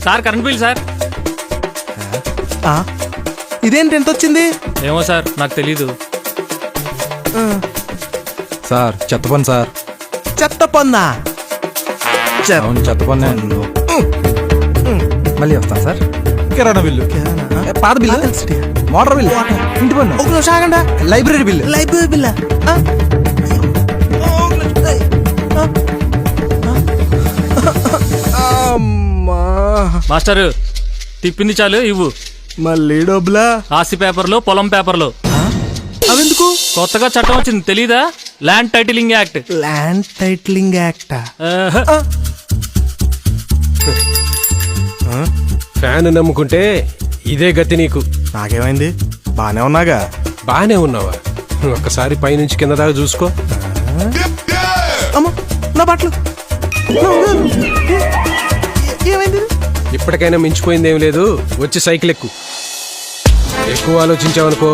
Sir current bill sir. ఇదేంటి ఎంత వచ్చింది? ఏమో సార్ నాకు తెలీదు. సార్ చెత్త పని సార్. చెత్త పన్నా? అవును చెత్త పన్నే. మళ్ళీ వస్తాను సార్. కిరాణా బిల్లు, పాత బిల్లు, మోటార్ బిల్లు, ఇంటి పన్ను, ఒక నిమిషం ఆగండి. Library bill. లైబ్రరీ బిల్లా? మాస్టర్ తిప్పింది చాలు ఇవ్వు. మళ్ళీ డబ్బులా? ఆస్తి పేపర్లు, పొలం పేపర్లు. అవెందుకు? కొత్తగా చట్టం వచ్చింది తెలీదా? Land titling act. Land titling యాక్టా? ఫ్యాన్ నమ్ముకుంటే ఇదే గతి నీకు. నాకేమైంది? బానే ఉన్నాగా. బానే ఉన్నావా? ఒక్కసారి పైనుంచి కింద దాకా చూసుకో. అమ్మా నా బట్టలు. ఏమైంది? ఇప్పటికైనా మించిపోయింది ఏం లేదు, వచ్చి సైకిల్ ఎక్కు. ఎక్కువ ఆలోచించావనుకో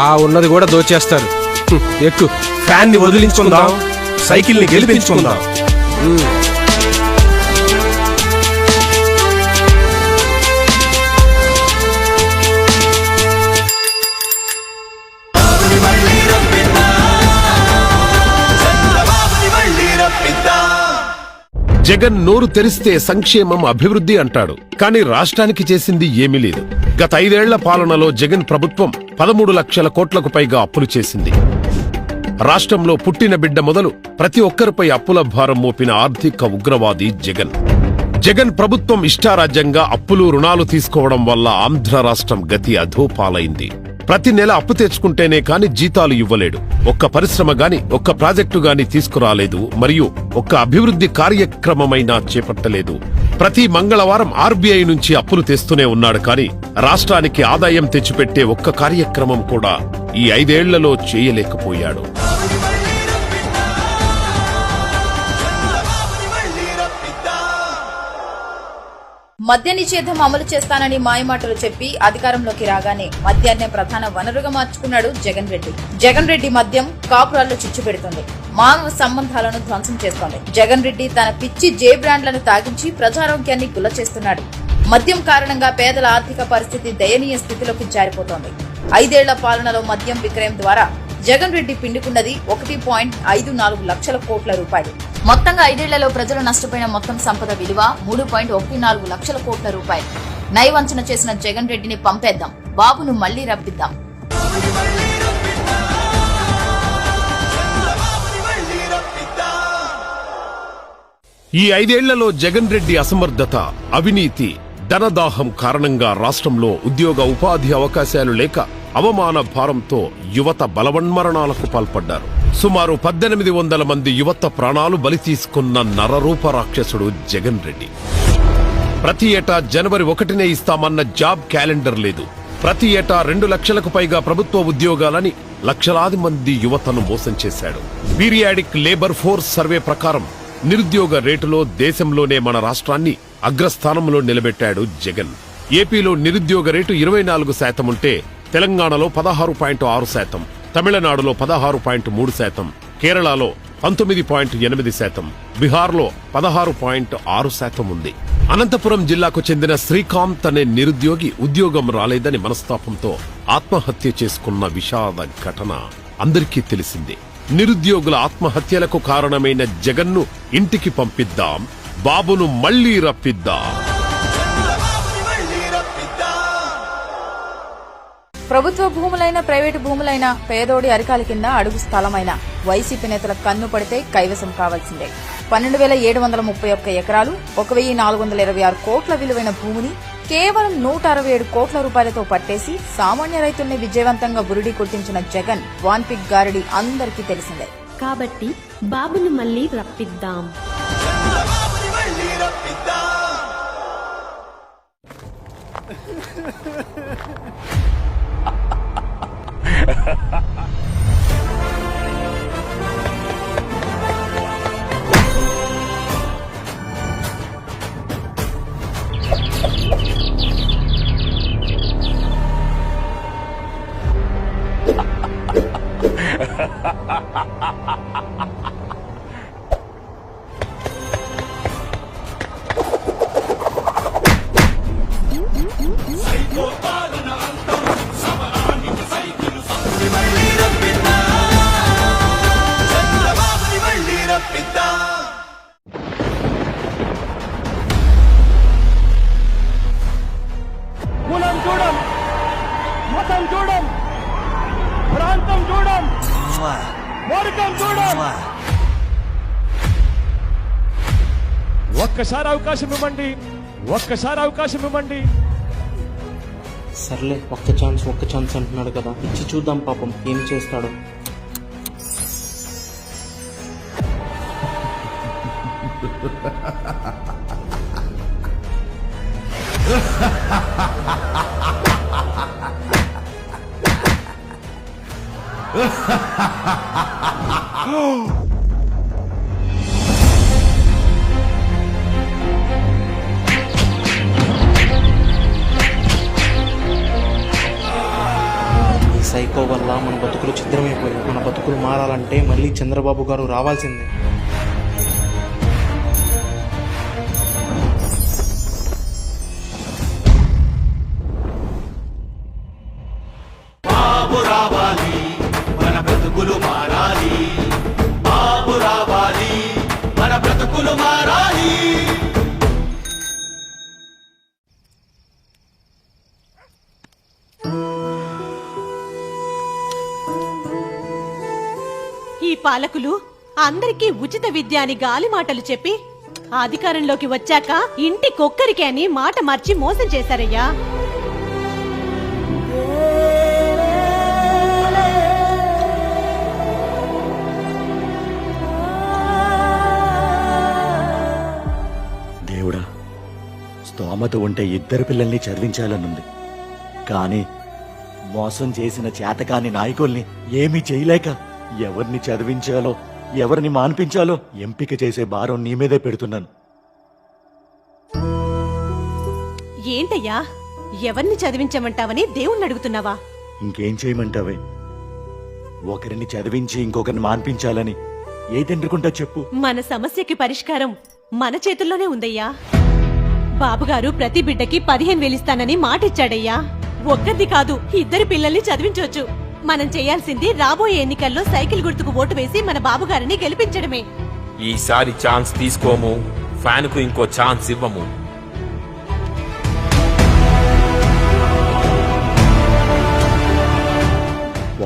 ఆ ఉన్నది కూడా దోచేస్తారు. ఎక్కు. ఫ్యాన్ ని వదిలించుకుందాం, సైకిల్ ని గెలిపించుకుందాం. జగన్ నోరు తెరిస్తే సంక్షేమం అభివృద్ధి అంటాడు, కానీ రాష్ట్రానికి చేసింది ఏమీ లేదు. గత 5 ఏళ్ల పాలనలో జగన్ ప్రభుత్వం 13 లక్షల కోట్లకు పైగా అప్పులు చేసింది. రాష్ట్రంలో పుట్టిన బిడ్డ మొదలు ప్రతి ఒక్కరిపై అప్పుల భారం మోపిన ఆర్థిక ఉగ్రవాది జగన్. జగన్ ప్రభుత్వం ఇష్టారాజ్యంగా అప్పులు రుణాలు తీసుకోవడం వల్ల ఆంధ్ర రాష్ట్రం గతి అధోపాలైంది. ప్రతి నెల అప్పు తెచ్చుకుంటేనే కాని జీతాలు ఇవ్వలేడు. ఒక్క పరిశ్రమ గాని, ఒక్క ప్రాజెక్టు గాని తీసుకురాలేదు. మరియు ఒక్క అభివృద్ధి కార్యక్రమమైనా చేపట్టలేదు. ప్రతి మంగళవారం ఆర్బీఐ నుంచి అప్పులు తెస్తూనే ఉన్నాడు, కానీ రాష్ట్రానికి ఆదాయం తెచ్చిపెట్టే ఒక్క కార్యక్రమం కూడా ఈ 5 ఏళ్లలో చేయలేకపోయాడు. మద్య నిషేధం అమలు చేస్తానని మాయమాటలు చెప్పి అధికారంలోకి రాగానే మద్యాన్నే ప్రధాన వనరుగా మార్చుకున్నాడు జగన్ రెడ్డి. జగన్ రెడ్డి మద్యం కాపురాల్లో చిచ్చు పెడుతుంది, మానవ సంబంధాలను ధ్వంసం చేస్తోంది. జగన్ రెడ్డి తన పిచ్చి జే బ్రాండ్లను తాగించి ప్రజారోగ్యాన్ని గుల్ల చేస్తున్నాడు. మద్యం కారణంగా పేదల ఆర్థిక పరిస్థితి దయనీయ స్థితిలోకి జారిపోతోంది. 5 ఏళ్ల పాలనలో మద్యం విక్రయం ద్వారా జగన్ రెడ్డి పిండుకున్నది 1.54 లక్షల కోట్ల రూపాయలు. మొత్తంగా 5 ఏళ్లలో ప్రజలు నష్టపోయిన మొత్తం సంపద విలువ 3.14 లక్షల కోట్ల రూపాయలు. నయవంచన చేసిన జగన్ రెడ్డిని పంపేద్దాం, బాబును మళ్లీ రప్పిద్దాం. ఈ 5 ఏళ్లలో జగన్ రెడ్డి అసమర్థత, అవినీతి, ధనదాహం కారణంగా రాష్ట్రంలో ఉద్యోగ ఉపాధి అవకాశాలు లేక అవమాన భారంతో యువత బలవన్మరణాలకు పాల్పడ్డారు. సుమారు 1800 మంది యువత ప్రాణాలు బలి తీసుకున్న నరరూప రాక్షసుడు జగన్ రెడ్డి. ప్రతి ఏటా జనవరి 1నే ఇస్తామన్న జాబ్ క్యాలెండర్ లేదు. ప్రతి ఏటా 2 లక్షలకు పైగా ప్రభుత్వ ఉద్యోగాలని లక్షలాది మంది యువతను మోసం చేశాడు. పీరియాడిక్ లేబర్ ఫోర్స్ సర్వే ప్రకారం నిరుద్యోగ రేటులో దేశంలోనే మన రాష్ట్రాన్ని అగ్రస్థానంలో నిలబెట్టాడు జగన్. ఏపీలో నిరుద్యోగ రేటు 24% ఉంటే తెలంగాణలో 16.6%, తమిళనాడులో 16.3%, కేరళలో 19.8%, బీహార్లో 16.6% ఉంది. అనంతపురం జిల్లాకు చెందిన శ్రీకాంత్ అనే నిరుద్యోగి ఉద్యోగం రాలేదని మనస్తాపంతో ఆత్మహత్య చేసుకున్న విషాద ఘటన అందరికీ తెలిసిందే. నిరుద్యోగుల ఆత్మహత్యలకు కారణమైన జగన్ను ఇంటికి పంపిద్దాం, బాబును మళ్లీ రప్పిద్దాం. ప్రభుత్వ భూములైన ప్రైవేటు భూములైన పేదోడి అరికాలి కింద అడుగు స్థలమైన వైసీపీ నేతల కన్ను పడితే కైవసం కావాల్సిందే. 12,731 ఎకరాలు, 1,426 కోట్ల విలువైన భూమిని కేవలం 167 కోట్ల రూపాయలతో పట్టేసి సామాన్య రైతుల్ని విజయవంతంగా బురిడి కొట్టించిన జగన్ వాన్పిక్ గారడి అందరికీ తెలిసిందే. కాబట్టి బాబును మళ్లీ రప్పిద్దాం. ఒక్కసారి అవకాశం ఇవ్వండి, ఒక్కసారి అవకాశం ఇవ్వండి. సర్లే ఒక్క ఛాన్స్ అంటున్నాడు కదా, ఇచ్చి చూద్దాం పాపం ఏం చేస్తాడో. ఈ సైకో వల్ల మన బతుకులు ఛిద్రమైపోయాయి. మన బతుకులు మారాలంటే మళ్ళీ చంద్రబాబు గారు రావాల్సిందే. ఈ పాలకులు అందరికీ ఉచిత విద్య అని గాలి మాటలు చెప్పి అధికారంలోకి వచ్చాక ఇంటికొక్కరికే అని మాట మార్చి మోసం చేశారయ్యా. దేవుడా, స్తోమత ఉంటే ఇద్దరు పిల్లల్ని చదివించాలనుంది. కానీ మోసం చేసిన చేతకాని నాయకుల్ని ఏమీ చేయలేక ఎవరిని చదివించాలో ఎవరిని మాన్పించాలో ఎంపిక చేసే భారం నీ మీదే పెడుతున్నాను. ఏంటయ్యా, ఎవరిని చదివించమంటావని దేవుణ్ణి అడుగుతున్నావా? ఇంకేం చేయమంటావే? ఒకరిని చదివించి ఇంకొకరిని మాన్పించాలని ఏ తండ్రికుంటా చెప్పు. మన సమస్యకి పరిష్కారం మన చేతుల్లోనే ఉందయ్యా. బాబుగారు ప్రతి బిడ్డకి 15,000 ఇస్తానని మాటిచ్చాడయ్యా. ఒక్కరిది కాదు, ఇద్దరి పిల్లల్ని చదివించవచ్చు. మనం చేయాల్సింది రాబోయే ఎన్నికల్లో సైకిల్ గుర్తుకు ఓటు వేసి మన బాబుగారిని గెలిపించడమే. ఈసారి ఛాన్స్ తీసుకోము, ఫ్యాన్ కు ఇంకో ఛాన్స్ ఇవ్వము.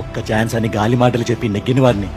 ఒక్క ఛాన్స్ అని గాలి మాటలు చెప్పి నెగ్గిన వారిని